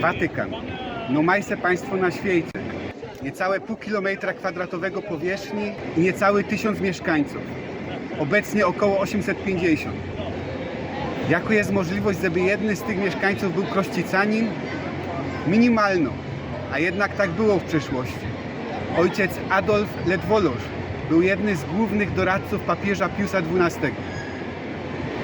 Watykan. No majse państwo na świecie. Niecałe pół kilometra kwadratowego powierzchni i niecałe 1000 mieszkańców. Obecnie około 850. Jaka jest możliwość, żeby jedny z tych mieszkańców był krościcanin? Minimalną, a jednak tak było w przeszłości. Ojciec Adolf Ledwoloż był jednym z głównych doradców papieża Piusa XII.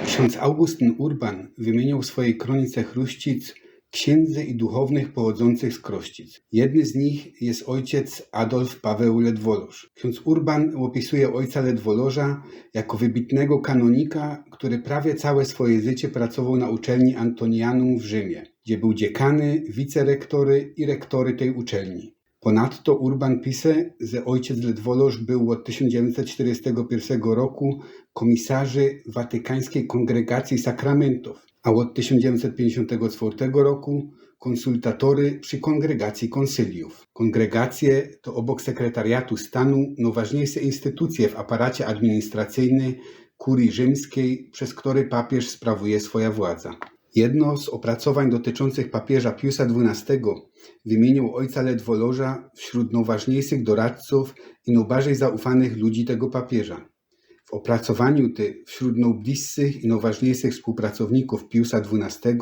Ksiądz Augustyn Urban wymienił w swojej kronice Chruścic księdzy i duchownych pochodzących z Krościc. Jedny z nich jest ojciec Adolf Paweł Ledwoloż. Ksiądz Urban opisuje ojca Ledwoloża jako wybitnego kanonika, który prawie całe swoje życie pracował na uczelni Antonianum w Rzymie, gdzie był dziekany, wicerektory i rektory tej uczelni. Ponadto Urban pisze, że ojciec Ledwoloż był od 1941 roku komisarzy Watykańskiej Kongregacji Sakramentów, a od 1954 roku konsultatory przy Kongregacji Konsyliów. Kongregacje to obok sekretariatu stanu najważniejsze instytucje w aparacie administracyjnym kurii rzymskiej, przez który papież sprawuje swoja władza. Jedno z opracowań dotyczących papieża Piusa XII wymienił ojca Ledwoloża wśród najważniejszych doradców i najbardziej zaufanych ludzi tego papieża. W opracowaniu tym wśród najbliższych i najważniejszych współpracowników Piusa XII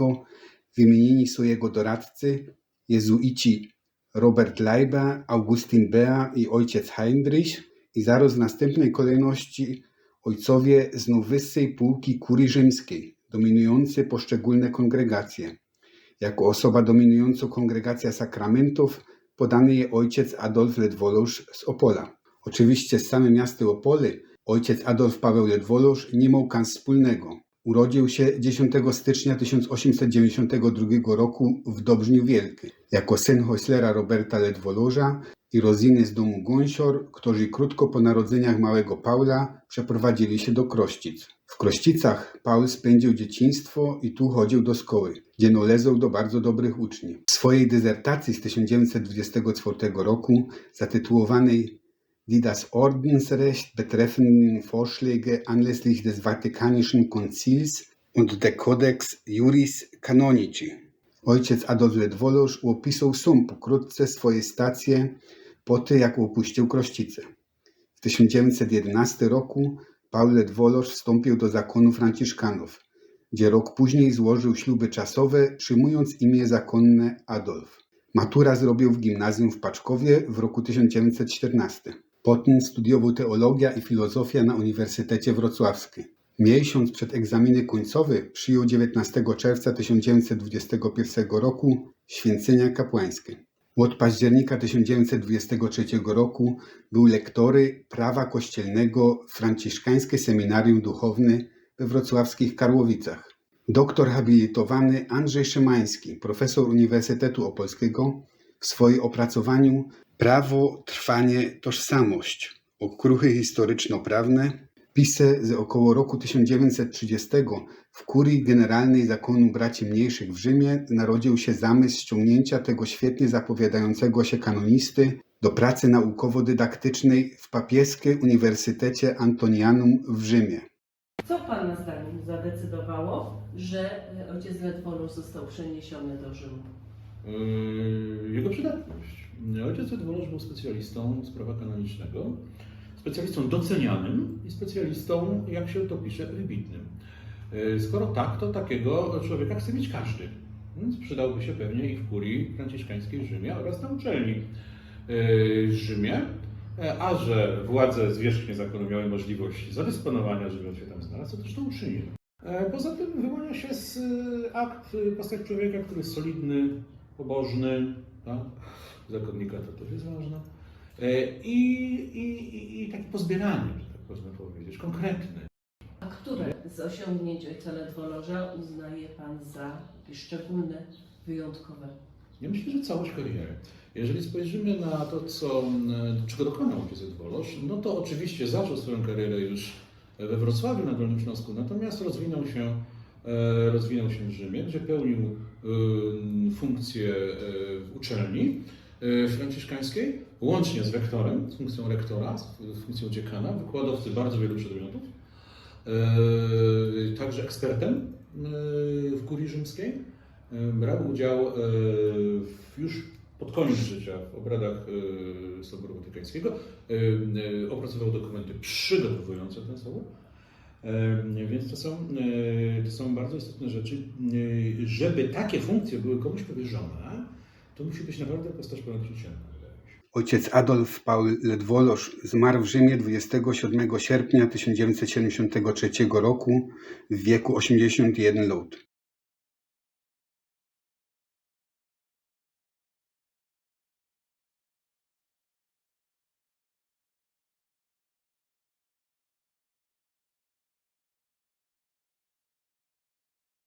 wymienieni są jego doradcy jezuici Robert Leiber, Augustin Bea i ojciec Heinrich i zaraz w następnej kolejności ojcowie z najwyższej półki kurii rzymskiej, dominujący poszczególne kongregacje. Jako osoba dominująca kongregacja sakramentów podany jest ojciec Adolf Ledwoloż z Opola. Oczywiście z samym miastem Opole ojciec Adolf Paweł Ledwoloż nie miał nic wspólnego. Urodził się 10 stycznia 1892 roku w Dobrzniu Wielkim, jako syn Hoślera Roberta Ledwoloża i Roziny z domu Gąsior, którzy krótko po narodzeniach małego Paula przeprowadzili się do Krościc. W Krościcach Paul spędził dzieciństwo i tu chodził do szkoły, gdzie należał do bardzo dobrych uczniów. W swojej dezertacji z 1924 roku, zatytułowanej Die das Ordensrecht betreffenden Vorschläge anlässlich des Vatikanischen Konzils und der Codex Juris Canonici, ojciec Adolf Ledwoloż opisał sam pokrótce swoje stacje po tym, jak opuścił Krościce. W 1911 roku Paul Ledwoloż wstąpił do zakonu Franciszkanów, gdzie rok później złożył śluby czasowe, przyjmując imię zakonne Adolf. Matura zrobił w gimnazjum w Paczkowie w roku 1914. Potem studiował teologia i filozofia na Uniwersytecie Wrocławskim. Miesiąc przed egzaminem końcowy przyjął 19 czerwca 1921 roku święcenia kapłańskie. Od października 1923 roku był lektory prawa kościelnego w Franciszkańskie Seminarium Duchowne we wrocławskich Karłowicach. Doktor habilitowany Andrzej Szymański, profesor Uniwersytetu Opolskiego, w swoim opracowaniu Prawo, trwanie, tożsamość, okruchy historyczno-prawne, pisze, że około roku 1930 w kurii generalnej zakonu braci mniejszych w Rzymie narodził się zamysł ściągnięcia tego świetnie zapowiadającego się kanonisty do pracy naukowo-dydaktycznej w papieskim Uniwersytecie Antonianum w Rzymie. Co Pana zdaniem zadecydowało, że ojciec Ledwoloż został przeniesiony do Rzymu? Jego przydatność. Ojciec Ledwoloż był specjalistą z prawa kanonicznego, specjalistą docenianym i specjalistą, jak się to pisze, wybitnym. Skoro tak, to takiego człowieka chce mieć każdy. Więc przydałby się pewnie i w kurii franciszkańskiej w Rzymie oraz na uczelni w Rzymie. A że władze zwierzchnie zakonu miały możliwość zadysponowania, żeby on się tam znalazł, to też to uczynili. Poza tym wyłania się z akt postać człowieka, który jest solidny, pobożny, tak? Zakonnika to też jest ważne. I taki pozbierany, że tak można powiedzieć, konkretny. A które z osiągnięć ojca Ledwoloża uznaje Pan za szczególne, wyjątkowe? Ja myślę, że całość kariery. Jeżeli spojrzymy na to, czego dokonał ojciec Ledwoloż, no to oczywiście zaczął swoją karierę już we Wrocławiu na Dolnym Śląsku, natomiast rozwinął się w Rzymie, gdzie pełnił funkcję w uczelni franciszkańskiej, łącznie z rektorem, z funkcją rektora, z funkcją dziekana, wykładowcy bardzo wielu przedmiotów, także ekspertem w kurii rzymskiej. brał udział już pod koniec życia w obradach Soboru Watykańskiego, opracował dokumenty przygotowujące ten sobór. Więc to są bardzo istotne rzeczy. Żeby takie funkcje były komuś powierzone, to musi być naprawdę postać ponadprzeciętna. Ojciec Adolf Paul Ledwoloż zmarł w Rzymie 27 sierpnia 1973 roku w wieku 81 lat.